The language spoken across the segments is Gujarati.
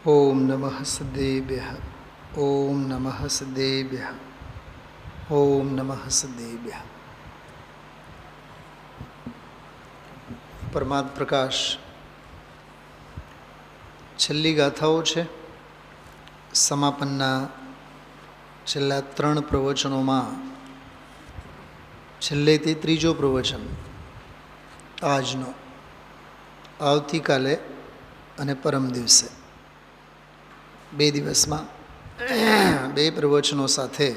ઓમ નમઃ સદેભ્યઃ. ઓમ નમઃ સદેભ્યઃ. ઓમ નમઃ સદેભ્યઃ. પરમાત્મ પ્રકાશ છેલ્લી ગાથાઓ છે. સમાપનના છેલ્લા 3 પ્રવચનોમાં છેલ્લેથી ત્રીજો પ્રવચન આજનો, આવતીકાલે અને પરમ દિવસે 2 દિવસમાં 2 પ્રવચનો સાથે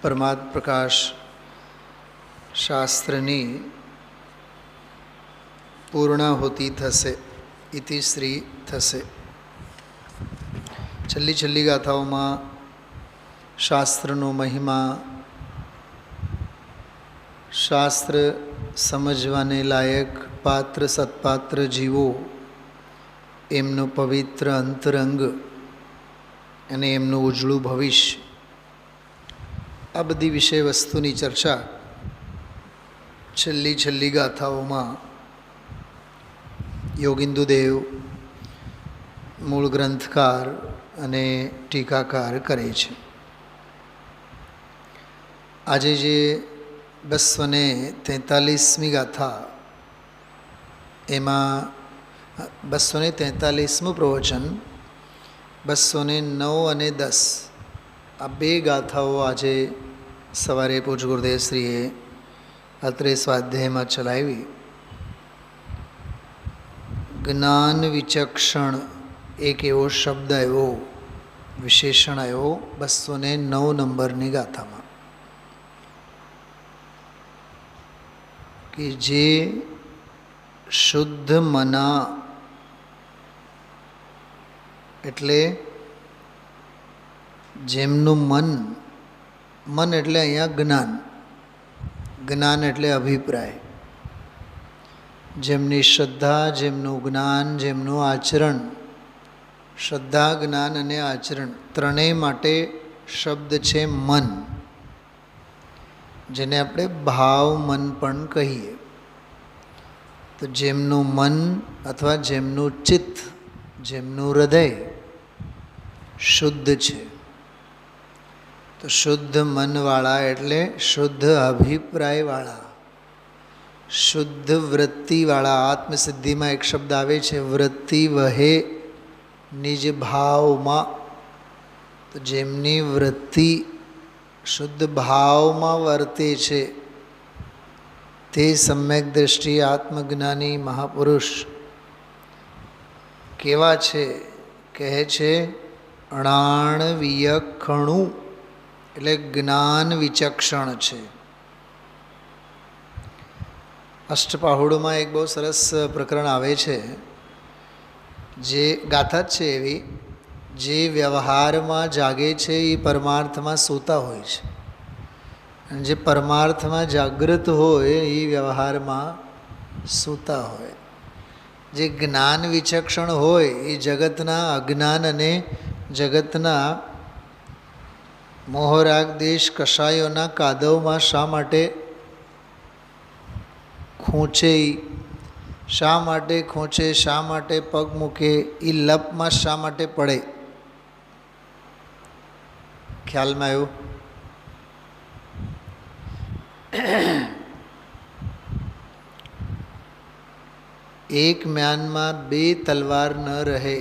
પરમાત્મ પ્રકાશ શાસ્ત્રની પૂર્ણાહુતિ થશે, ઇતિશ્રી થશે. છેલ્લી ગાથાઓમાં શાસ્ત્રનો મહિમા, શાસ્ત્ર સમજવાને લાયક પાત્ર સત્પાત્ર જીવો, એમનું પવિત્ર અંતરંગ અને એમનું ઉજળું ભવિષ્ય, આ બધી વિષય વસ્તુની ચર્ચા છેલ્લી ગાથાઓમાં યોગિંદુદેવ મૂળ ગ્રંથકાર અને ટીકાકાર કરે છે. આજે જે 243મી ગાથા, એમાં 243મું પ્રવચન, 209 અને 10 આ 2 ગાથાઓ આજે સવારે પૂજ્ય ગુરુદેવશ્રીએ અત્રે સ્વાધ્યાયમાં ચલાવી. જ્ઞાન વિચક્ષણ એક એવો શબ્દ આવ્યો, વિશેષણ આવ્યો 209 નંબરની ગાથામાં, કે જે શુદ્ધ મના, એટલે જેમનું મન એટલે અહીંયા જ્ઞાન એટલે અભિપ્રાય, જેમની શ્રદ્ધા, જેમનું જ્ઞાન, જેમનું આચરણ, શ્રદ્ધા, જ્ઞાન અને આચરણ ત્રણેય માટે શબ્દ છે મન, જેને આપણે ભાવ મન પણ કહીએ. તો જેમનું મન અથવા જેમનું ચિત્ત, જેમનું હૃદય શુદ્ધ છે, તો શુદ્ધ મનવાળા એટલે શુદ્ધ અભિપ્રાયવાળા, શુદ્ધ વૃત્તિવાળા. આત્મસિદ્ધિમાં એક શબ્દ આવે છે, વૃત્તિ વહે નિજ ભાવમાં. તો જેમની વૃત્તિ શુદ્ધ ભાવમાં વર્તે છે તે સમ્યક દ્રષ્ટિ આત્મજ્ઞાની મહાપુરુષ કેવા છે? કહે છે અણાણ વિયખણું, એટલે જ્ઞાન વિચક્ષણ છે. અષ્ટપાહુડમાં એક બહુ સરસ પ્રકરણ આવે છે, જે ગાથા જ છે એવી, જે વ્યવહારમાં જાગે છે એ પરમાર્થમાં સૂતા હોય છે, અને જે પરમાર્થમાં જાગૃત હોય એ વ્યવહારમાં સૂતા હોય. જે જ્ઞાન વિચક્ષણ હોય એ જગતના અજ્ઞાન અને જગતના મોહરાગ દેશ કષાયોના કાદવમાં શા માટે ખૂંચે, શા માટે ખૂંચે, શા માટે પગ મૂકે, એ લપમાં શા માટે પડે? ખ્યાલમાં આવ્યું? એક મ્યાનમાં 2 તલવાર ન રહે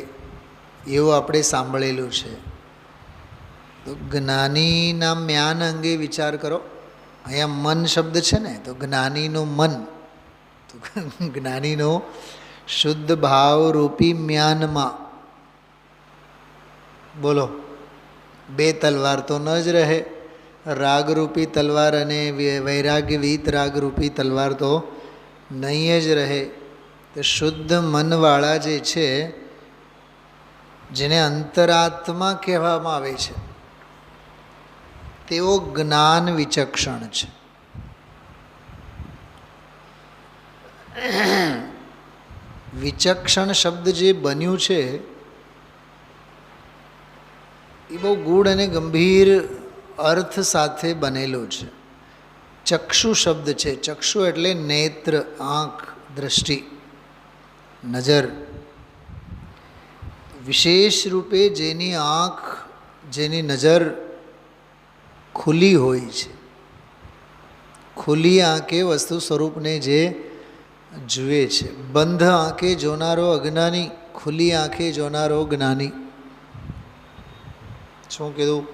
એવું આપણે સાંભળેલું છે. તો જ્ઞાનીના મ્યાન અંગે વિચાર કરો. અહીંયા મન શબ્દ છે ને, તો જ્ઞાનીનું મન, તો જ્ઞાનીનો શુદ્ધ ભાવરૂપી મ્યાનમાં બોલો 2 તલવાર તો ન જ રહે. રાગરૂપી તલવાર અને વૈરાગ્ય વીતરાગરૂપી તલવાર તો નહીં જ રહે. તો શુદ્ધ મનવાળા જે છે, જેને અંતરાત્મા કહેવામાં આવે છે, તેઓ જ્ઞાન વિચક્ષણ છે. વિચક્ષણ શબ્દ જે બન્યું છે એ બહુ ગૂઢ અને ગંભીર અર્થ સાથે બનેલો છે. ચક્ષુ શબ્દ છે. ચક્ષુ એટલે નેત્ર, આંખ, દ્રષ્ટિ, નજર. વિશેષ રૂપે જેની આંખ, જેની નજર ખુલ્લી હોય છે, ખુલ્લી આંખે વસ્તુ સ્વરૂપને જે જુએ છે. બંધ આંખે જોનારો અજ્ઞાની, ખુલ્લી આંખે જોનારો જ્ઞાની. શું કીધું?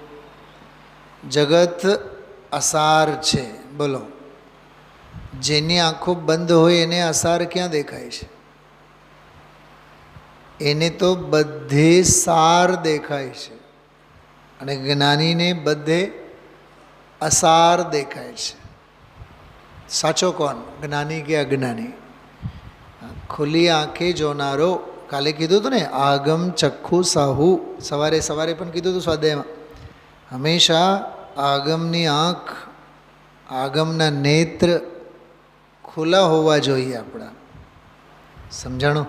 જગત અસાર છે. બોલો, જેની આંખો બંધ હોય એને અસાર ક્યાં દેખાય છે? એને તો બધે સાર દેખાય છે, અને જ્ઞાનીને બધે અસાર દેખાય છે. સાચો કોણ, જ્ઞાની કે અજ્ઞાની? ખુલ્લી આંખે જોનારો. કાલે કીધું હતું ને, આગમ ચક્ષુ સાહુ. સવારે પણ કીધું હતું સ્વાધ્યાયમાં. હંમેશા આગમની આંખ, આગમના નેત્ર ખુલ્લા હોવા જોઈએ આપણા. સમજાણું?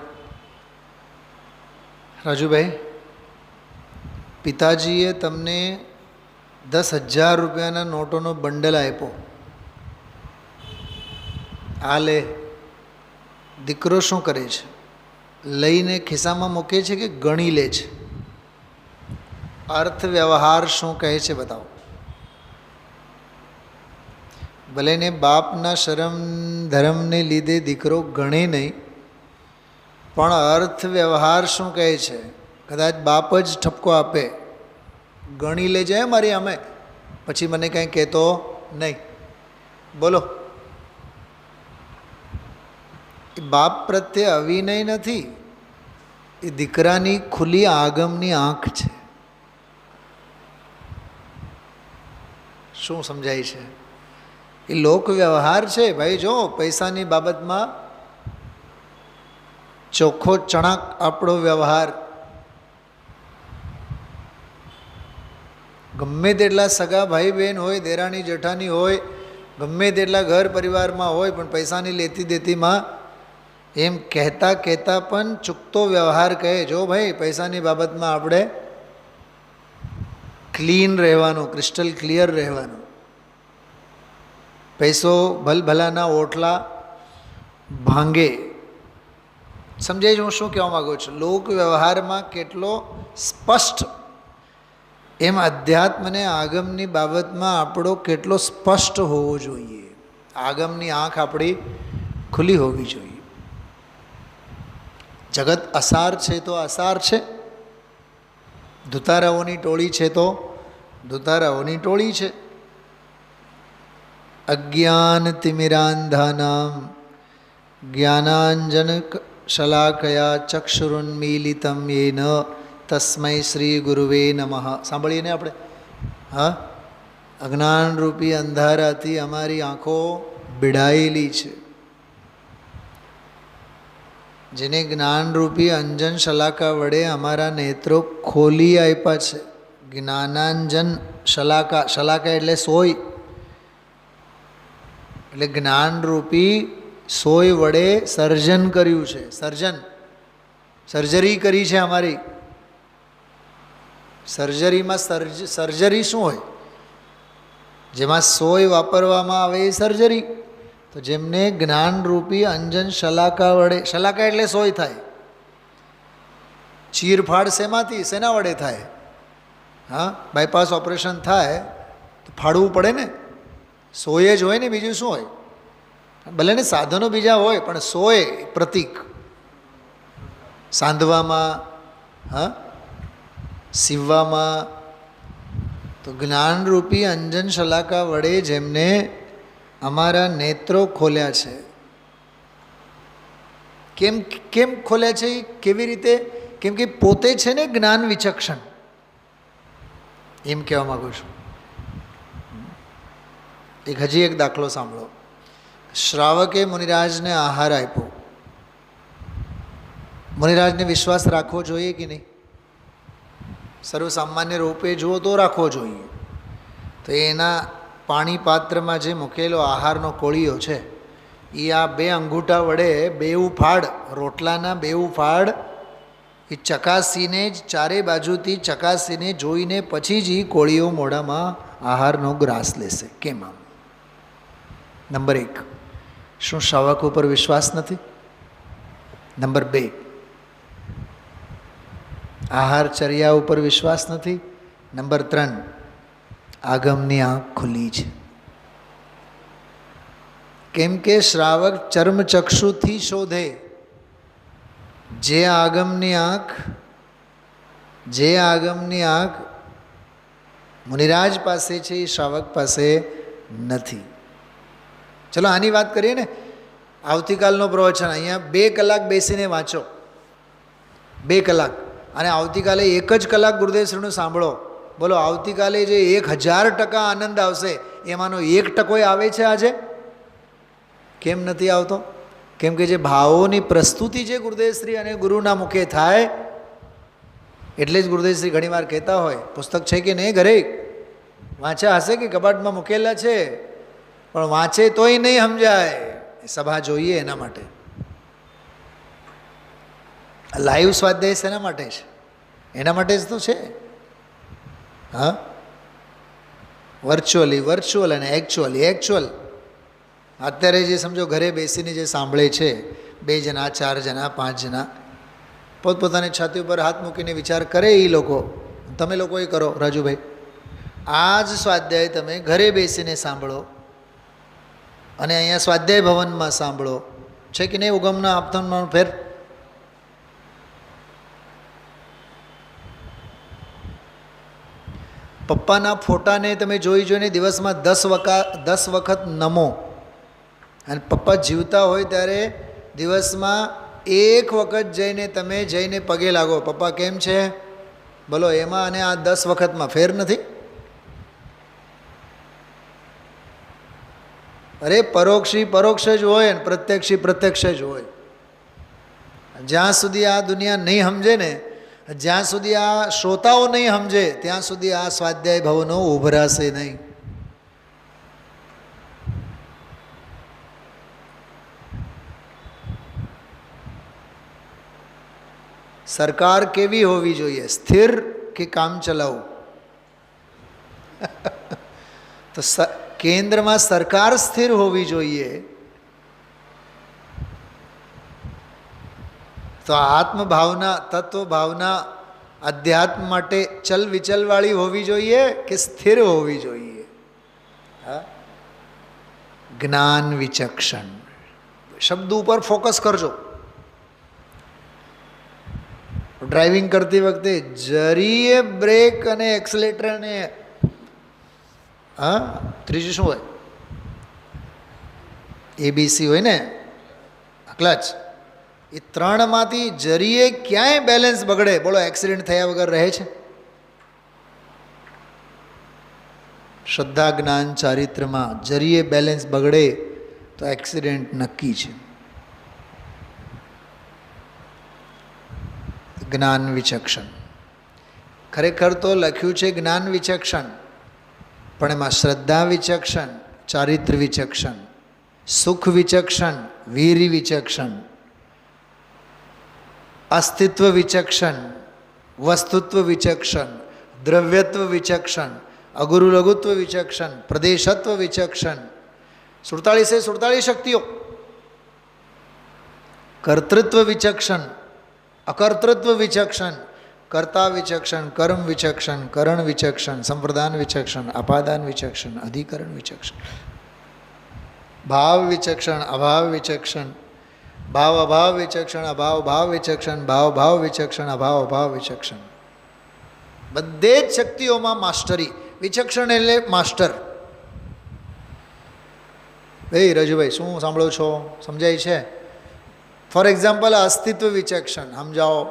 રાજુભાઈ, પિતાજીએ તમને 10,000 રૂપિયાના નોટોનો બંડલ આપ્યો. આ લે. દીકરો શું કરે છે? લઈને ખિસ્સામાં મૂકે છે કે ગણી લે છે? અર્થ વ્યવહાર શું કહે છે બતાવો. ભલે ને બાપના શરમ ધર્મને લીધે દીકરો ગણે નહીં, પણ અર્થ વ્યવહાર શું કહે છે? કદાચ બાપ જ ઠપકો આપે, ગણી લેજે મારી અમે, પછી મને કાંઈ કહેતો નહીં. બોલો, એ બાપ પ્રત્યે અવિનય નથી, એ દીકરાની ખુલ્લી આગમની આંખ છે. શું સમજાય છે? એ લોક વ્યવહાર છે ભાઈ. જો પૈસાની બાબતમાં ચોખ્ખો ચણાક આપણો વ્યવહાર. ગમે તેટલા સગા ભાઈ બહેન હોય, દેરાણી જેઠાણી હોય, ગમે તેટલા ઘર પરિવારમાં હોય, પણ પૈસાની લેતી દેતીમાં એમ કહેતા કહેતા પણ ચૂકતો વ્યવહાર કહે. જો ભાઈ, પૈસાની બાબતમાં આપણે ક્લીન રહેવાનું, ક્રિસ્ટલ ક્લિયર રહેવાનું. પૈસો ભલભલાના ઓટલા ભાંગે. સમજાય છે હું શું કહેવા માગું છું? લોક વ્યવહારમાં કેટલો સ્પષ્ટ, એમ અધ્યાત્મને આગમની બાબતમાં આપણો કેટલો સ્પષ્ટ હોવો જોઈએ. આગમની આંખ આપણી ખુલ્લી હોવી જોઈએ. જગત અસાર છે તો અસાર છે, ધુતારાઓની ટોળી છે તો ધુતારાઓની ટોળી છે. અજ્ઞાન તિમિરાંધાનામ જ્ઞાનાંજન શલાકયા ચક્ષુરુન્મીલિતમ યેન તસ્મૈ શ્રી ગુરુવે નમઃ. સાંભળીએ ને આપણે? હા, અજ્ઞાનરૂપી અંધારાથી અમારી આંખો બીડાયેલી છે. જેને જ્ઞાનરૂપી અંજન શલાકા વડે અમારા નેત્રો ખોલી આપ્યા છે. જ્ઞાનાંજન શલાકા, શલાકા એટલે સોય, એટલે જ્ઞાનરૂપી સોય વડે સર્જન કર્યું છે. સર્જરી કરી છે અમારી. સર્જરીમાં સર્જરી શું હોય? જેમાં સોય વાપરવામાં આવે એ સર્જરી. તો જેમને જ્ઞાનરૂપી અંજન શલાકા વડે, શલાકા એટલે સોય થાય. ચીરફાડ શેમાંથી, શેના વડે થાય? હા, બાયપાસ ઓપરેશન થાય તો ફાડવું પડે ને, સોય જ હોય ને, બીજું શું હોય? ભલે ને સાધનો બીજા હોય, પણ સોય પ્રતીક. સાંધવામાં, હા, સીવવામાં. તો જ્ઞાનરૂપી અંજન શલાકા વડે જેમને અમારા નેત્રો ખોલ્યા છે. કેમ ખોલ્યા છે? કેવી રીતે? કેમ કે પોતે છે ને જ્ઞાન વિચક્ષણ. એમ કહેવા માગું છું. હજી એક દાખલો સાંભળો. શ્રાવકે મુનિરાજને આહાર આપ્યો. મુનિરાજને વિશ્વાસ રાખવો જોઈએ કે નહીં? સર્વસામાન્ય રૂપે જુઓ તો રાખવો જોઈએ. તો એના પાણી પાત્રમાં જે મૂકેલો આહારનો કોળીઓ છે, એ આ 2 અંગૂઠા વડે 2 ફાડ, રોટલાના 2 ફાડ એ ચકાસીને જ, ચારે બાજુથી ચકાસીને જોઈને પછી જ એ કોળીઓ મોઢામાં આહારનો ગ્રાસ લેશે. કેમ આમ? નંબર 1, શું શ્રાવક ઉપર વિશ્વાસ નથી? નંબર 2, આહારચર્યા ઉપર વિશ્વાસ નથી. નંબર 3, આગમની આંખ ખુલ્લી છે. કેમ કે શ્રાવક ચર્મચક્ષુથી શોધે. જે આગમની આંખ મુનિરાજ પાસે છે એ શ્રાવક પાસે નથી. ચલો આની વાત કરીએ ને. આવતીકાલનો પ્રવચન અહીંયા 2 કલાક બેસીને વાંચો, 2 કલાક, અને આવતીકાલે 1 જ કલાક ગુરુદેવશ્રીનું સાંભળો. બોલો, આવતીકાલે જે 1000% આનંદ આવશે એમાંનો 1% આવે છે આજે? કેમ નથી આવતો? કેમ કે જે ભાવોની પ્રસ્તુતિ જે ગુરુદેવશ્રી અને ગુરુના મુખે થાય, એટલે જ ગુરુદેવશ્રી ઘણીવાર કહેતા હોય, પુસ્તક છે કે નહીં ઘરે? વાંચ્યા હશે કે કબાટમાં મૂકેલા છે, પણ વાંચે તોય નહીં સમજાય. સભા જોઈએ એના માટે. લાઈવ સ્વાધ્યાય શેના માટે છે? એના માટે જ તો છે. હા, વર્ચ્યુઅલ અને એકચ્યુઅલ. અત્યારે જે સમજો ઘરે બેસીને જે સાંભળે છે, 2 જણા, 4 જણા, 5 જણા, પોતપોતાની છાતી ઉપર હાથ મૂકીને વિચાર કરે. એ લોકો, તમે લોકો એ કરો. રાજુભાઈ, આ જ સ્વાધ્યાય તમે ઘરે બેસીને સાંભળો અને અહીંયા સ્વાધ્યાય ભવનમાં સાંભળો. છે કે નહીં ઉગમના આપતનનો ફેર? પપ્પાના ફોટાને તમે જોઈને દિવસમાં 10 વખત નમો. અને પપ્પા જીવતા હોય ત્યારે દિવસમાં 1 વખત જઈને પગે લાગો. પપ્પા કેમ છે બોલો. એમાં અને આ 10 વખતમાં ફેર નથી? અરે પરોક્ષી પરોક્ષ જ હોય ને પ્રત્યક્ષી પ્રત્યક્ષ જ હોય. જ્યાં સુધી આ દુનિયા નહીં સમજે ને, જ્યાં સુધી આ શ્રોતાઓ નહીં સમજે, ત્યાં સુધી આ સ્વાધ્યાય ભવનો ઉભરાશે નહીં. સરકાર કેવી હોવી જોઈએ? સ્થિર કે કામ ચલાઉ? તો કેન્દ્રમાં સરકાર સ્થિર હોવી જોઈએ. તો આત્મભાવના, તત્વભાવના, અધ્યાત્મ માટે ચલ વિચલવાળી હોવી જોઈએ કે સ્થિર હોવી જોઈએ? હા, જ્ઞાન વિચક્ષણ શબ્દ ઉપર ફોકસ કરજો. ડ્રાઇવિંગ કરતી વખતે જરીએ બ્રેક અને એક્સલેટરને, હા, ત્રીજું શું હોય? ABC હોય ને, ક્લચ. એ 3માંથી જરીએ ક્યાંય બેલેન્સ બગડે, બોલો, એક્સિડન્ટ થયા વગર રહે છે? શ્રદ્ધા, જ્ઞાન, ચારિત્રમાં જરીએ બેલેન્સ બગડે તો એક્સિડન્ટ નક્કી છે. જ્ઞાન વિચક્ષણ. ખરેખર તો લખ્યું છે જ્ઞાન વિચક્ષણ, પણ એમાં શ્રદ્ધા વિચક્ષણ, ચારિત્ર વિચક્ષણ, સુખ વિચક્ષણ, વીર વિચક્ષણ, અસ્તિત્વ વિચક્ષણ, વસ્તુત્વ વિચક્ષણ, દ્રવ્યત્વ વિચક્ષણ, અગુરુ લઘુત્વ વિચક્ષણ, પ્રદેશત્વ વિચક્ષણ, 47 શક્તિઓ, કર્તૃત્વ વિચક્ષણ, અકર્તૃત્વ વિચક્ષણ, કર્તા વિચક્ષણ, કર્મ વિચક્ષણ, કરણ વિચક્ષણ, સંપ્રદાન વિચક્ષણ, અપાદાન વિચક્ષણ, અધિકરણ વિચક્ષણ, ભાવ વિચક્ષણ, અભાવ વિચક્ષણ, ભાવ અભાવ વિચક્ષણ, અભાવ ભાવ વિચક્ષણ, ભાવ ભાવ વિચક્ષણ, અભાવ અભાવ વિચક્ષણ. બધે જ શક્તિઓમાં માસ્ટરી. વિચક્ષણ એટલે માસ્ટર. રજુભાઈ શું સાંભળો છો? સમજાય છે? ફોર એક્ઝામ્પલ, અસ્તિત્વ વિચક્ષણ સમજાવો.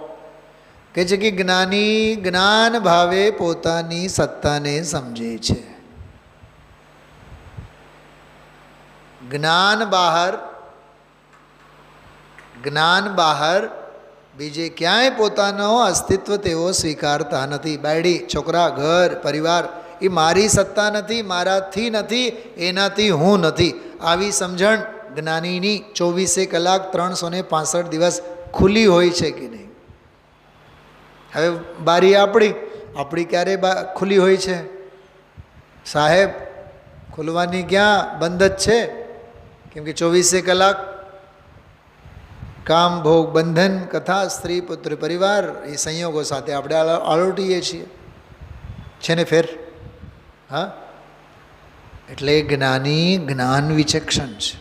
કે છે કે જ્ઞાની જ્ઞાન ભાવે પોતાની સત્તાને સમજે છે. જ્ઞાન બહાર બીજે ક્યાંય પોતાનો અસ્તિત્વ તેઓ સ્વીકારતા નથી. બાયડી, છોકરા, ઘર, પરિવાર એ મારી સત્તા નથી, મારાથી નથી, એનાથી હું નથી. આવી સમજણ જ્ઞાનીની 24 કલાક 365 દિવસ ખુલ્લી હોય છે કે નહીં? હવે બારી આપણી ક્યારે ખુલ્લી હોય છે? સાહેબ, ખુલવાની ક્યાં, બંધ જ છે. કેમ કે 24 કલાક કામ ભોગ બંધન કથા સ્ત્રી પુત્ર પરિવાર એ સંયોગો સાથે આપણે આલોટીએ છીએ છે ને ફેર. હા, એટલે જ્ઞાની જ્ઞાન વિચક્ષણ છે.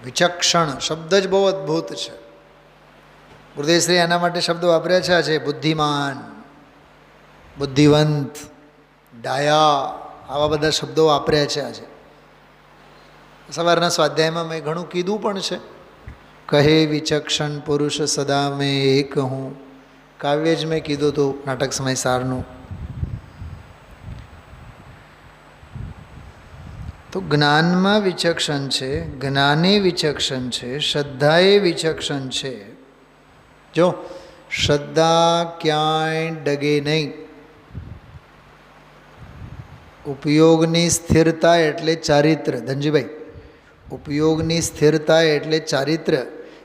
વિચક્ષણ શબ્દ જ બહુ અદ્ભુત છે. ગુરુદેવશ્રી આના માટે શબ્દો વાપર્યા છે બુદ્ધિમાન, બુદ્ધિવંત, ડાયા, આવા બધા શબ્દો વાપર્યા છે. આજે સવારના સ્વાધ્યાયમાં મેં ઘણું કીધું પણ છે. કહે વિચક્ષણ પુરુષ સદા મેં એક હું, કાવ્ય જ મેં કીધું હતું નાટક સમય સારનું. તો જ્ઞાનમાં વિચક્ષણ છે, જ્ઞાને વિચક્ષણ છે, શ્રદ્ધાએ વિચક્ષણ છે. જો શ્રદ્ધા ક્યાંય ડગે નહીં. ઉપયોગની સ્થિરતા એટલે ચારિત્ર. ધનજીભાઈ, ઉપયોગની સ્થિરતા એટલે ચારિત્ર.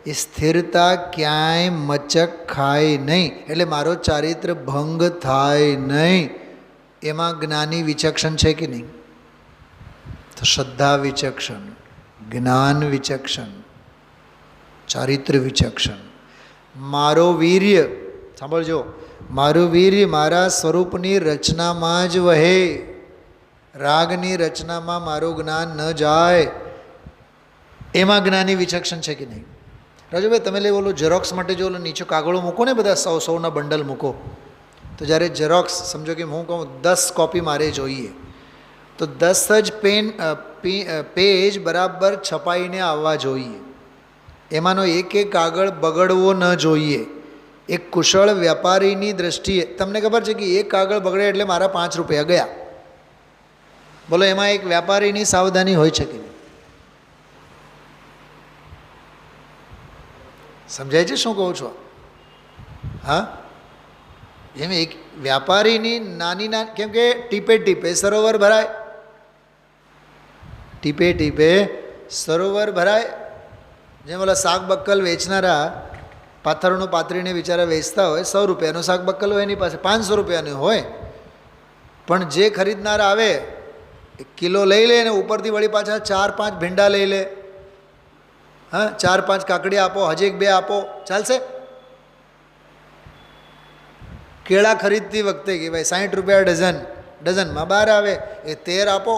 એ સ્થિરતા ક્યાંય મચક ખાય નહીં, એટલે મારો ચારિત્ર ભંગ થાય નહીં. એમાં જ્ઞાની વિચક્ષણ છે કે નહીં? તો શ્રદ્ધા વિચક્ષણ, જ્ઞાન વિચક્ષણ, ચારિત્ર વિચક્ષણ. મારો વીર્ય, સાંભળજો, મારું વીર્ય મારા સ્વરૂપની રચનામાં જ વહે, રાગની રચનામાં મારું જ્ઞાન ન જાય. એમાં જ્ઞાની વિચક્ષણ છે કે નહીં? રાજુભાઈ તમે લે બોલો ઝેરોક્સ માટે જો નીચે કાગળો મૂકો ને, બધા 100-100ના બંડલ મૂકો, તો જ્યારે ઝેરોક્સ સમજો કે હું કહું 10 કોપી મારે જોઈએ, તો 10 જ પેજ બરાબર છપાઈને આવવા જોઈએ. એમાંનો એક કાગળ બગડવો ન જોઈએ. એક કુશળ વેપારીની દૃષ્ટિએ તમને ખબર છે કે એક કાગળ બગડે એટલે મારા 5 રૂપિયા ગયા. બોલો એમાં એક વેપારીની સાવધાની હોય છે કે નહીં? સમજાય છે શું કહું છું? હા, એમ એક વ્યાપારીની નાની નાની, કેમ કે ટીપે ટીપે સરોવર ભરાય, ટીપે ટીપે સરોવર ભરાય. જેમ ઓલા શાક બક્કલ વેચનારા પાથરનું પાથરીને બિચારા વેચતા હોય, 100 રૂપિયાનું શાક બક્કલ હોય, એની પાસે 500 રૂપિયાનું હોય, પણ જે ખરીદનાર આવે 1 કિલો લઈ લે ને ઉપરથી વળી પાછા 4-5 ભીંડા લઈ લે. હા, 4-5 કાકડી આપો, હજી 1-2 આપો, ચાલશે? કેળા ખરીદતી વખતે કે ભાઈ 60 રૂપિયા ડઝન, ડઝનમાં 12 આવે, એ 13 આપો,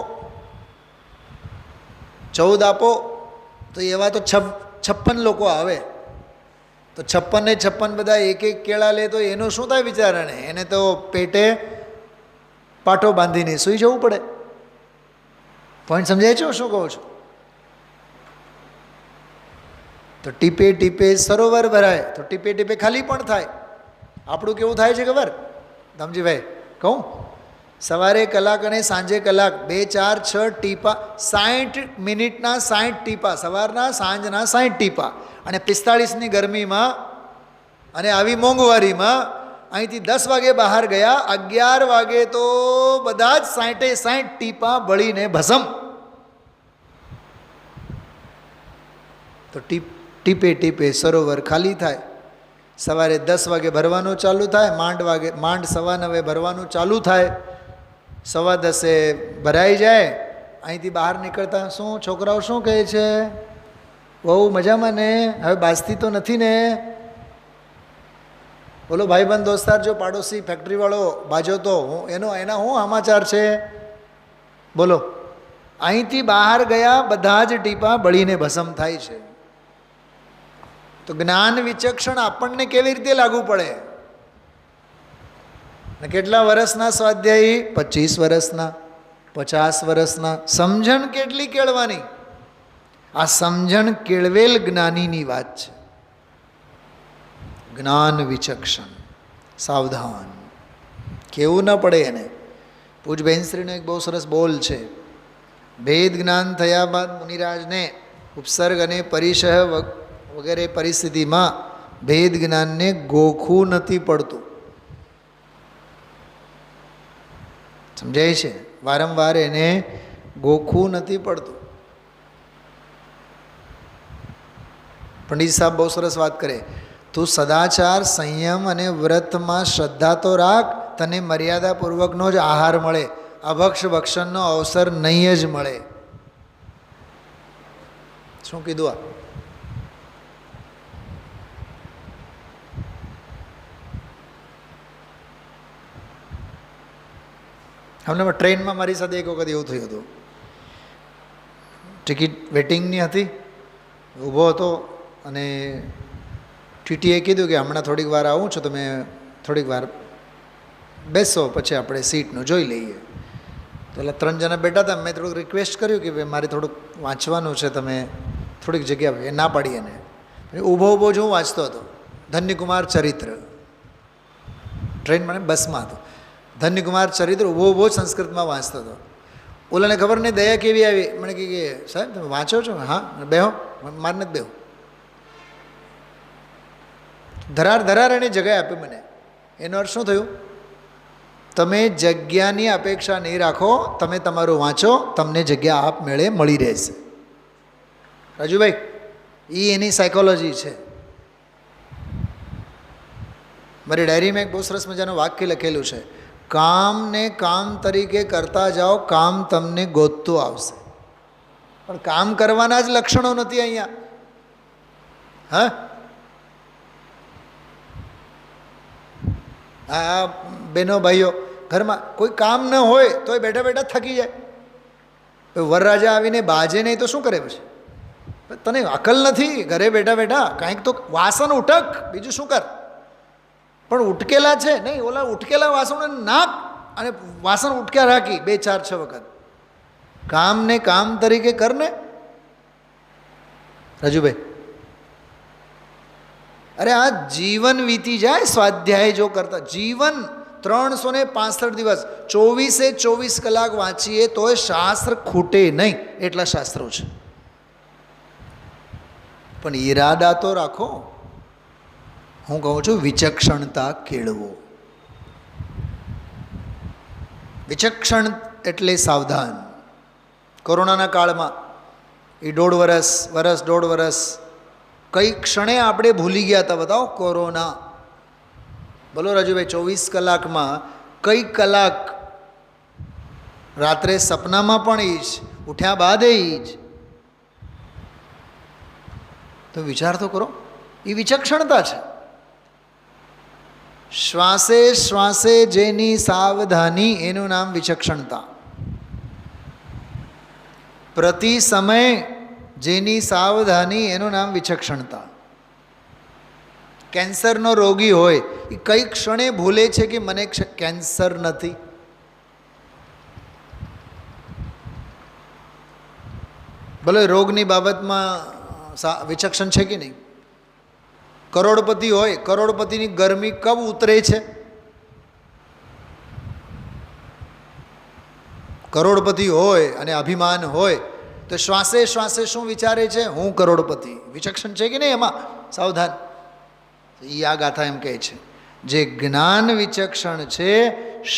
14 આપો. તો એવા તો 56 લોકો આવે, તો 56 બધા 1-1 કેળા લે, તો એનું શું થાય બિચારાને? એને તો પેટે પાટો બાંધીને સૂઈ જવું પડે. પોઈન્ટ સમજાય છે શું કહું છું? તો ટીપે ટીપે સરોવર ભરાય, તો ટીપે ટીપે ખાલી પણ થાય. આપણું કેવું થાય છે ખબર ધમજીભાઈ કહું? સવારે કલાક અને સાંજે કલાક, 2, 4, 6 ટીપા, 60 મિનિટના 60 ટીપા, સવારના સાંજના 60 ટીપા, અને 45ની ગરમીમાં અને આવી મોંઘવારીમાં અહીંથી 10 વાગે બહાર ગયા, 11 વાગે તો બધા જ 60 ટીપા બળીને ભસમ. તો ટીપે ટીપે સરોવર ખાલી થાય. સવારે 10 વાગે ભરવાનું ચાલુ થાય, માંડ 9:15 ભરવાનું ચાલુ થાય, 10:15 ભરાઈ જાય. અહીંથી બહાર નીકળતા શું છોકરાઓ શું કહે છે? બહુ મજામાં ને? હવે બાજતી તો નથી ને? બોલો ભાઈબંધ દોસ્તાર, જો પાડોશી ફેક્ટરીવાળો બાજો તો એના શું સમાચાર છે? બોલો. અહીંથી બહાર ગયા બધા જ ટીપા બળીને ભસ્મ થાય છે. તો જ્ઞાન વિચક્ષણ આપણને કેવી રીતે લાગુ પડે? ને કેટલા વર્ષના સ્વાધ્યાયી? 25 વર્ષના, 50 વર્ષના. સમજણ કેટલી કેળવાની? આ સમજણ કેળવેલ જ્ઞાનીની વાત છે. જ્ઞાન વિચક્ષણ, સાવધાન, કેવું ન પડે એને. પૂજ બહેનશ્રીનો એક બહુ સરસ બોલ છે. ભેદ જ્ઞાન થયા બાદ મુનિરાજને ઉપસર્ગ અને પરિશહ વગેરે પરિસ્થિતિમાં ભેદ જ્ઞાનને ગોખવું નથી પડતું. સમજાય છે? વારંવાર એને ગોખવું નથી પડતું. પંડિત સાહેબ બહુ સરસ વાત કરે. તું સદાચાર, સંયમ અને વ્રતમાં શ્રદ્ધા તો રાખ, તને મર્યાદાપૂર્વકનો જ આહાર મળે, અભક્ષ ભક્ષણનો અવસર નહીં જ મળે. શું કીધું? હમણાં ટ્રેનમાં મારી સાથે એક વખત એવું થયું હતું. ટિકિટ વેટિંગની હતી, ઊભો હતો અને ટીટીએ કીધું કે હમણાં થોડીક વાર આવું છું, તમે થોડીક વાર બેસો, પછી આપણે સીટનું જોઈ લઈએ. તો એટલે 3 જણા બેઠા હતા. મેં થોડુંક રિક્વેસ્ટ કર્યું કે ભાઈ મારે થોડુંક વાંચવાનું છે, તમે થોડીક જગ્યા. એ ના પાડી એને. ઊભો ઊભો જ હું વાંચતો હતો ધન્યકુમાર ચરિત્ર. ટ્રેન મને બસમાં હતો. ધન્યકુમાર ચરિત્ર ઊભો ઊભો જ સંસ્કૃતમાં વાંચતો હતો. ઓલાને ખબર નહીં દયા કેવી આવી. મને કહે કે સાહેબ તમે વાંચો છો? હા. બેહો. મારે નથી બેહો. ધરાર એની જગ્યાએ આપી મને. એનો અર્થ શું થયું? તમે જગ્યાની અપેક્ષા નહીં રાખો, તમે તમારું વાંચો, તમને જગ્યા આપમેળે મળી રહેશે. રાજુભાઈ, એ એની સાયકોલોજી છે. મારી ડાયરીમાં એક બહુ સરસ મજાનું વાક્ય લખેલું છે, કામને કામ તરીકે કરતા જાઓ, કામ તમને ગોતતું આવશે. પણ કામ કરવાના જ લક્ષણો નથી અહીંયા. હા, હા બહેનો ભાઈઓ, ઘરમાં કોઈ કામ ન હોય તોય બેઠા બેઠા થકી જાય. વરરાજા આવીને બાજે નહીં તો શું કરે? પછી તને અકલ નથી? ઘરે બેઠા બેઠા કાંઈક તો વાસણ ઉટક, બીજું શું કર? પણ ઉટકેલા છે નહીં, ઓલા ઉટકેલા વાસણને નાક અને વાસણ ઉટક્યા રાખી 2, 4, 6 વખત. કામને કામ તરીકે કરને રાજુભાઈ. અરે આ જીવન વીતી જાય સ્વાધ્યાય જો કરતા. જીવન 365 દિવસ 24 કલાક વાંચીએ તોય શાસ્ત્ર ખૂટે નહીં, એટલા શાસ્ત્રો છે. પણ ઈરાદા તો રાખો. હું કહું છું વિચક્ષણતા કેળવો. વિચક્ષણ એટલે સાવધાન. કોરોનાના કાળમાં એ 1.5 વર્ષ 1.5 વર્ષ કઈ ક્ષણે આપણે ભૂલી ગયા હતા? બતાવો. કોરોના. બોલો રાજુભાઈ, 24 કલાકમાં કઈ કલાક રાત્રે સપનામાં પણ એ જ, ઉઠ્યા બાદ એ જ. તો વિચાર તો કરો. એ વિચક્ષણતા છે. શ્વાસે શ્વાસે જેની સાવધાની, એનું નામ વિચક્ષણતા. પ્રતિ સમય જેની સાવધાની, એનું નામ વિચક્ષણતા. કેન્સરનો રોગી હોય એ કઈ ક્ષણે ભૂલે છે કે મને કેન્સર નથી? ભલે રોગની બાબતમાં વિચક્ષણ છે કે નહીં? કરોડપતિ હોય, કરોડપતિની ગરમી કબ ઉતરે છે? કરોડપતિ હોય અને અભિમાન હોય તો શ્વાસે શ્વાસે શું વિચારે છે? હું કરોડપતિ. વિચક્ષણ છે કે નહીં એમાં? સાવધાન. એ આ ગાથા એમ કહે છે, જે જ્ઞાન વિચક્ષણ છે,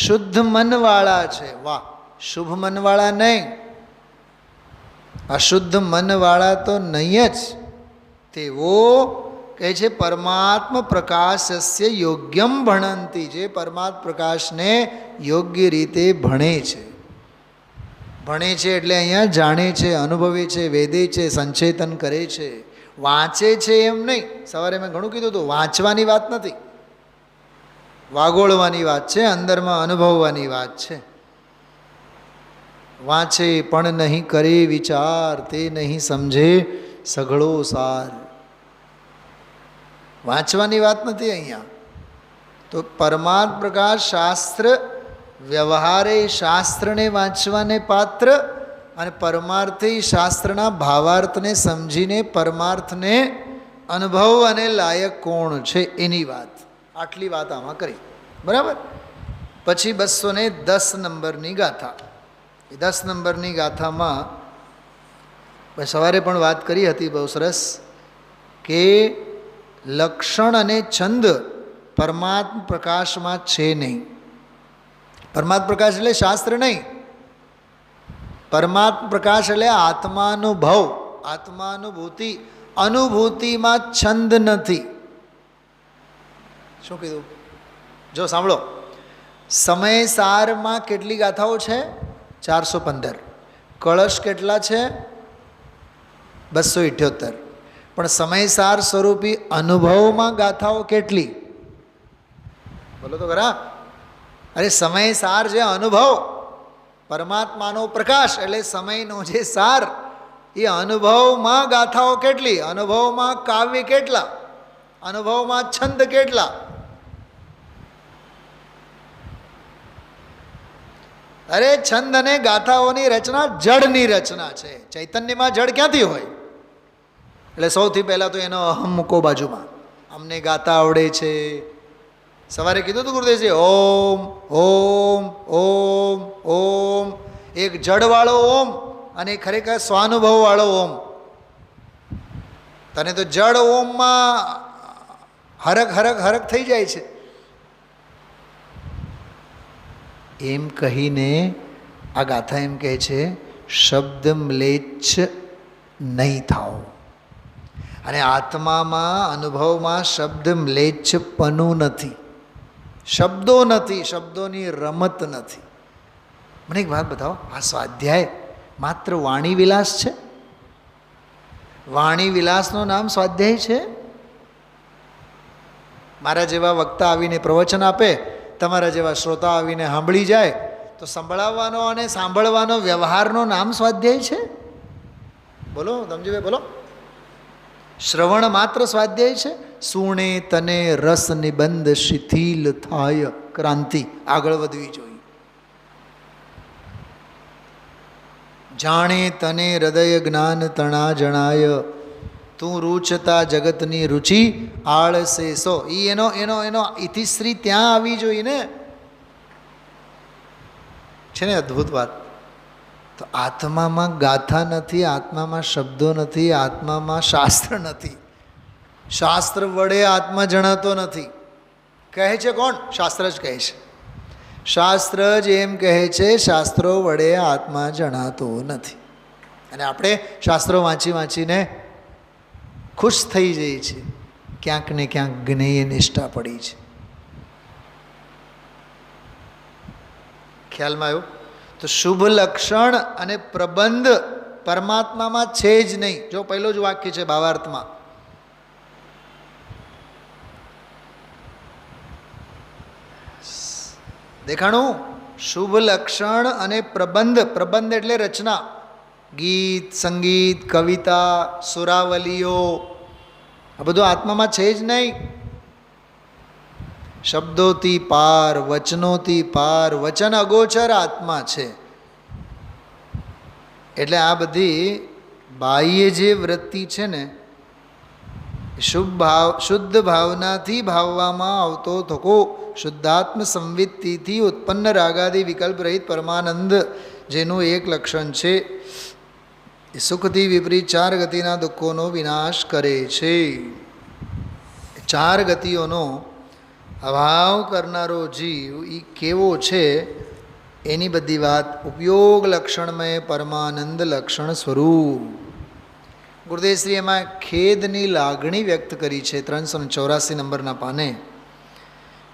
શુદ્ધ મનવાળા છે. વાહ! શુભ મનવાળા નહીં, અશુદ્ધ મનવાળા તો નહીં જ. તેઓ કહે છે પરમાત્મા પ્રકાશસ્ય યોગ્યમ ભણંતી. જે પરમાત્મા પ્રકાશને યોગ્ય રીતે ભણે છે. ભણે છે એટલે અહીંયા જાણે છે, અનુભવે છે, વેદે છે, સંચેતન કરે છે, વાંચે છે એમ નહીં. સવારે મેં ઘણું કીધું હતું, વાંચવાની વાત નથી, વાગોળવાની વાત છે, અંદરમાં અનુભવવાની વાત છે. વાંચે પણ નહીં કરે વિચાર, તે નહીં સમજે સઘળો સાર. વાંચવાની વાત નથી અહીંયા. તો પરમાત્મ પ્રકાશ શાસ્ત્ર વ્યવહારે શાસ્ત્રને વાંચવાને પાત્ર, અને પરમાર્થે શાસ્ત્રના ભાવાર્થને સમજીને પરમાર્થને અનુભવ અને લાયક કોણ છે એની વાત. આટલી વાત આમાં કરી. બરાબર. પછી 210 નંબરની ગાથા. એ 10 નંબરની ગાથામાં સવારે પણ વાત કરી હતી બહુ સરસ, કે લક્ષણ અને છંદ પરમાત્મ પ્રકાશમાં છે નહીં. પરમાત્મ પ્રકાશ એટલે શાસ્ત્ર નહીં. પરમાત્મ પ્રકાશ એટલે આત્માનુભવ, આત્માનુભૂતિ. અનુભૂતિમાં છંદ નથી. શું કીધું? જો સાંભળો. સમય સારમાં કેટલી ગાથાઓ છે? 415. કળશ કેટલા છે? 278. પણ સમયસાર સ્વરૂપી અનુભવમાં ગાથાઓ કેટલી? બોલો તો ખરા. અરે સમયસાર જે અનુભવ, પરમાત્માનો પ્રકાશ એટલે સમયનો જે સાર, એ અનુભવમાં ગાથાઓ કેટલી? અનુભવમાં કાવ્ય કેટલા? અનુભવમાં છંદ કેટલા? અરે છંદ અને ગાથાઓની રચના જડની રચના છે. ચૈતન્યમાં જડ ક્યાંથી હોય? એટલે સૌથી પહેલાં તો એનો અહમ મૂકો બાજુમાં. અમને ગાતા આવડે છે. સવારે કીધું હતું ગુરુદેવજી, ઓમ ઓમ ઓમ ઓમ. એક જડવાળો ઓમ અને ખરેખર સ્વાનુભવવાળો ઓમ. તને તો જડ ઓમમાં હરક હરક હરક થઈ જાય છે. એમ કહીને આ ગાથા એમ કહે છે, શબ્દ મ્લેચ્છ નહીં થાઓ. અને આત્મામાં અનુભવમાં શબ્દ મ્લેચ્છપણું નથી, શબ્દો નથી, શબ્દોની રમત નથી. મને એક વાત બતાવો, આ સ્વાધ્યાય માત્ર વાણી વિલાસ છે? વાણી વિલાસનું નામ સ્વાધ્યાય છે? મારા જેવા વક્તા આવીને પ્રવચન આપે, તમારા જેવા શ્રોતા આવીને સાંભળી જાય, તો સંભળાવવાનો અને સાંભળવાનો વ્યવહારનો નામ સ્વાધ્યાય છે? બોલો તમજીભાઈ, બોલો. શ્રવણ માત્ર સ્વાધ્યાય છે? સુણે તને રસ નિબંધ શિથિલ થાય ક્રાંતિ. આગળ વધવી જોઈએ. જાણે તને હૃદય જ્ઞાન તણા જણાય, તું રૂચતા જગતની રુચિ આળસે સો. એનો એનો એનો ઇતિશ્રી ત્યાં આવી જોઈએ ને. છે ને અદ્ભુત વાત. તો આત્મામાં ગાથા નથી, આત્મામાં શબ્દો નથી, આત્મામાં શાસ્ત્ર નથી. શાસ્ત્ર વડે આત્મા જણાતો નથી. કહે છે કોણ? શાસ્ત્ર જ કહે છે. શાસ્ત્ર જ એમ કહે છે, શાસ્ત્રો વડે આત્મા જણાતો નથી. અને આપણે શાસ્ત્રો વાંચી વાંચીને ખુશ થઈ જઈએ છીએ. ક્યાંક ને ક્યાંક જ્ઞેય નિષ્ઠા પડી છે. ખ્યાલમાં આવ્યું? તો શુભ લક્ષણ અને પ્રબંધ પરમાત્મામાં છે જ નહીં. જો પહેલો જ વાક્ય છે ભાવાર્થમાં. દેખાણું? શુભ લક્ષણ અને પ્રબંધ. પ્રબંધ એટલે રચના, ગીત, સંગીત, કવિતા, સુરાવલીઓ, આ બધું આત્મામાં છે જ નહીં. શબ્દોથી પાર, વચનોથી પાર, વચન અગોચર આત્મા છે. એટલે આ બધી બાહ્ય જે વૃત્તિ છે ને, શુદ્ધ ભાવનાથી ભાવવામાં આવતો થકો શુદ્ધાત્મ સંવિત્તિથી ઉત્પન્ન રાગાદિ વિકલ્પ રહિત પરમાનંદ, જેનું એક લક્ષણ છે, એ સુખથી વિપરીત ચાર ગતિના દુઃખોનો વિનાશ કરે છે. ચાર ગતિઓનો અભાવ કરનારો જીવ એ કેવો છે એની બધી વાત ઉપયોગ લક્ષણમય પરમાનંદ લક્ષણ સ્વરૂપ. ગુરુદેવશ્રી એમાં ખેદની લાગણી વ્યક્ત કરી છે 384 નંબરના પાને,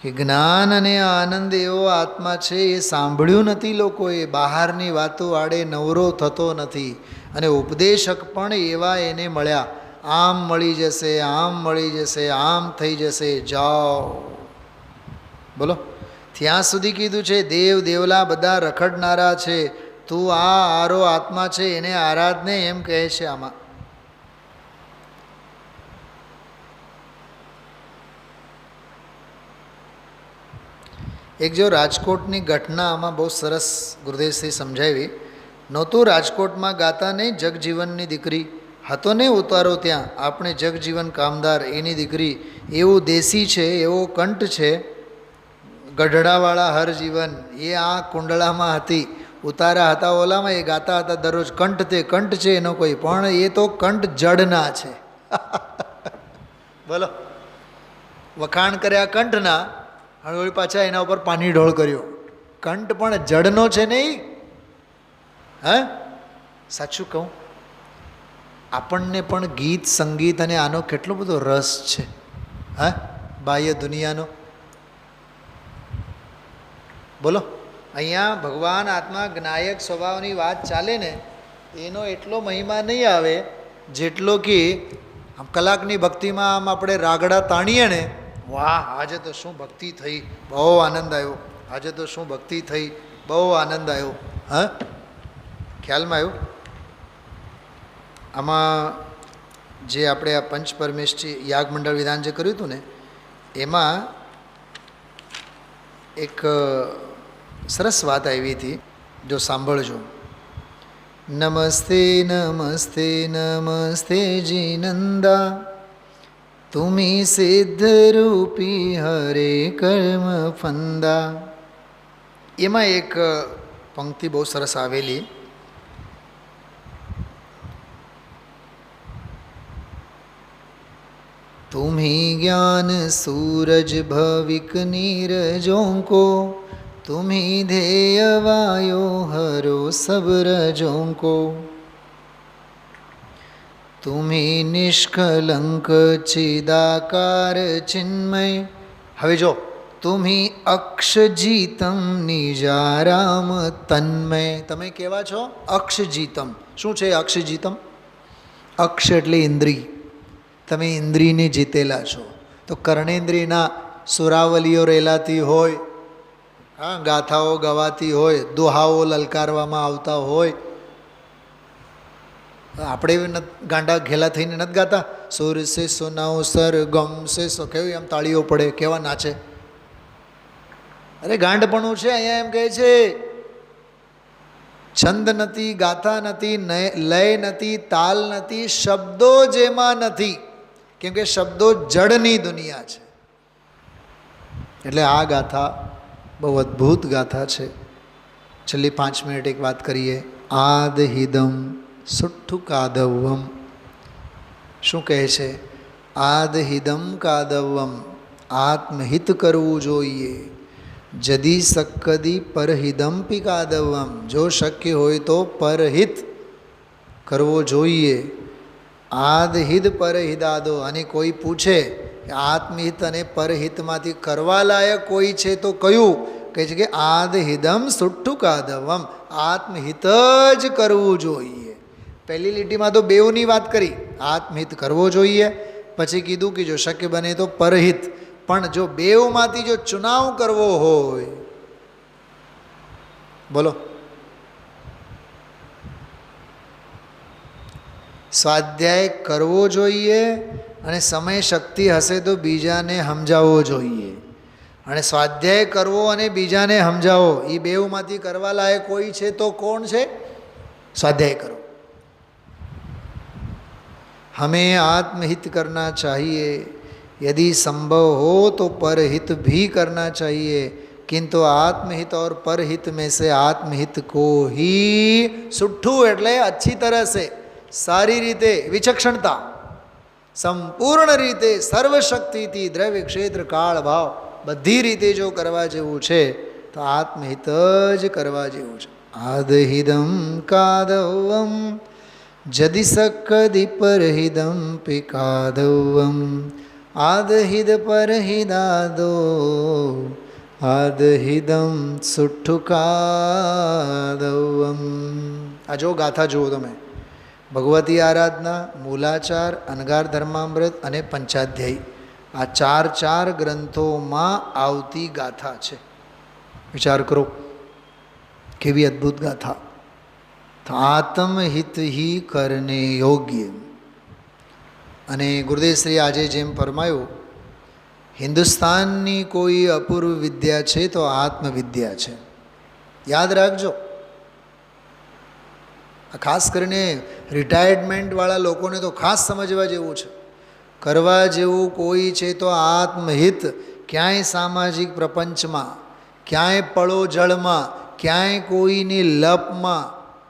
કે જ્ઞાન અને આનંદ એવો આત્મા છે એ સાંભળ્યું નથી લોકોએ. બહારની વાતો આડે નવરો થતો નથી. અને ઉપદેશક પણ એવા એને મળ્યા, આમ મળી જશે, આમ મળી જશે, આમ થઈ જશે, જાઓ. બોલો, ત્યાં સુધી કીધું છે દેવ દેવલા બધા રખડનારા છે, તું આ આરો આત્મા છે એને આરાધને, એમ કહે છે. આમાં એક જો રાજકોટની ઘટના આમાં બહુ સરસ ગુરુદેવશ્રી સમજાવી. નહોતું રાજકોટમાં ગાતા નહીં, જગજીવનની દીકરી હતો ને ઉતારો ત્યાં, આપણે જગજીવન કામદાર એની દીકરી. એવું દેશી છે, એવો કંઠ છે, ગઢડાવાળા હરજીવન, એ આ કુંડળામાં હતી. ઉતારા હતા ઓલામાં, એ ગાતા હતા દરરોજ. કંઠ તે કંઠ છે એનો કોઈ, પણ એ તો કંઠ જડના છે. બોલો, વખાણ કર્યા કંઠના, હળવળી પાછા એના ઉપર પાણી ઢોળ કર્યો. કંઠ પણ જડનો છે નહીં. હે, સાચું કહું, આપણને પણ ગીત સંગીત અને આનો કેટલો બધો રસ છે. હા, બાહ્ય દુનિયાનો. બોલો, અહીંયા ભગવાન આત્મા જ્ઞાયક સ્વભાવની વાત ચાલે ને, એનો એટલો મહિમા નહીં આવે જેટલો કે આમ કલાકની ભક્તિમાં આમ આપણે રાગડા તાણીએ ને, વાહ આજે તો શું ભક્તિ થઈ, બહુ આનંદ આવ્યો, આજે તો શું ભક્તિ થઈ, બહુ આનંદ આવ્યો. હા, ખ્યાલમાં આવ્યું? આમાં જે આપણે આ પંચ પરમેષ્ઠી યાગ મંડળ વિધાન જે કર્યું હતું ને, એમાં એક સરસ વાત આવી હતી, જો સાંભળજો. નમસ્તે નમસ્તે નમસ્તે જીનંદા, તુમી સિદ્ધ રૂપી હરે કર્મ ફંદા. એમાં એક પંક્તિ બહુ સરસ આવેલી. तुम्ही ज्ञान सूरज भविक नीरजों को, तुम्ही ध्येय वायो हरो सब रजों को, तुम्ही निष्कलंक चिदाकार चिन्मय. હવે જો, तुम्ही अक्षजीतम निजाराम तन्मय. તમે કેવા છો? અક્ષજીતમ. શું છે અક્ષજીતમ? અક્ષ એટલે ઇન્દ્રિય. તમે ઇન્દ્રિયને જીતેલા છો. તો કર્ણેન્દ્રિયના સુરાવલીઓ રેલાતી હોય, હા, ગાથાઓ ગવાતી હોય, દોહાઓ લલકારવામાં આવતા હોય. આપણે ગાંડા ઘેલા થઈને નથી ગાતા? સુર સે સુનાઓ સર ગમ સે સો, કેવી આમ તાળીઓ પડે, કેવા નાચે. અરે ગાંડપણું છે. અહીંયા એમ કહે છે છંદ નથી, ગાથા નથી, લય નથી, તાલ નથી, શબ્દો જેમાં નથી. કેમ કે શબ્દો જડની દુનિયા છે. એટલે આ ગાથા બહુ અદ્ભુત ગાથા છે. છેલ્લી 5 મિનિટ એક વાત કરીએ. આદહિદમ સુઠ્ઠુ કાદવમ. શું કહે છે? આદહિદમ કાદવમ. આત્મહિત કરવું જોઈએ. જદી સક્કદી પરહિદમ પી કાદવમ. જો શક્ય હોય તો પરહિત કરવો જોઈએ. આદહિદ પરહિદાદો. અને કોઈ પૂછે કે આત્મહિત અને પરહિતમાંથી કરવા લાયક કોઈ છે તો કયું? કહે છે કે આદહિદમ સુઠ્ઠુ કાદવમ. આત્મહિત જ કરવું જોઈએ. પહેલી લીટીમાં તો બેઉની વાત કરી, આત્મહિત કરવો જોઈએ. પછી કીધું કે જો શક્ય બને તો પરહિત. પણ જો બેઉમાંથી જો ચુનાવ કરવો હોય, બોલો, સ્વાધ્યાય કરવો જોઈએ અને સમય શક્તિ હશે તો બીજાને સમજાવવો જોઈએ. અને સ્વાધ્યાય કરવો અને બીજાને સમજાવો, એ બેઉમાંથી કરવા લાયક કોઈ છે તો કોણ છે? સ્વાધ્યાય કરો. हमें आत्महित करना चाहिए, यदि संभव हो तो परहित भी करना चाहिए, किंतु आत्महित और परहित में से आत्महित को ही सुट्ठू એટલે अच्छी तरह से, સારી રીતે, વિચક્ષણતા, સંપૂર્ણ રીતે, સર્વશક્તિથી, દ્રવ્ય ક્ષેત્ર કાળ ભાવ બધી રીતે જો કરવા જેવું છે તો આત્મહિત જ કરવા જેવું છે. આદહિદમ કાદવમ જદિ સક્કદિ પરહિદમ પિકાદવમ. આદહિદ પરહિદાદો આદહિદમ સુઠ્ઠુ કાદવમ. આ જો ગાથા જુઓ તમે. ભગવતી આરાધના, મૂલાચાર, અનગાર ધર્મામૃત અને પંચાધ્યાયી, આ ચાર ગ્રંથોમાં આવતી ગાથા છે. વિચાર કરો કેવી અદ્ભુત ગાથા. આત્મહિત હી કરને યોગ્ય. અને ગુરુદેવશ્રી આજે જેમ ફરમાયું, હિન્દુસ્તાનની કોઈ અપૂર્વ વિદ્યા છે તો આત્મવિદ્યા છે. યાદ રાખજો. ખાસ કરીને રિટાયર્ડમેન્ટવાળા લોકોને તો ખાસ સમજવા જેવું છે. કરવા જેવું કોઈ છે તો આત્મહિત. ક્યાંય સામાજિક પ્રપંચમાં, ક્યાંય પળો જળમાં, ક્યાંય કોઈની લપમાં,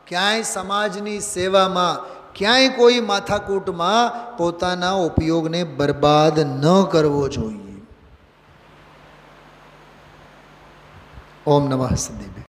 ક્યાંય સમાજની સેવામાં, ક્યાંય કોઈ માથાકૂટમાં પોતાના ઉપયોગને બરબાદ ન કરવો જોઈએ. ઓમ નમઃ સિદ્ધિ.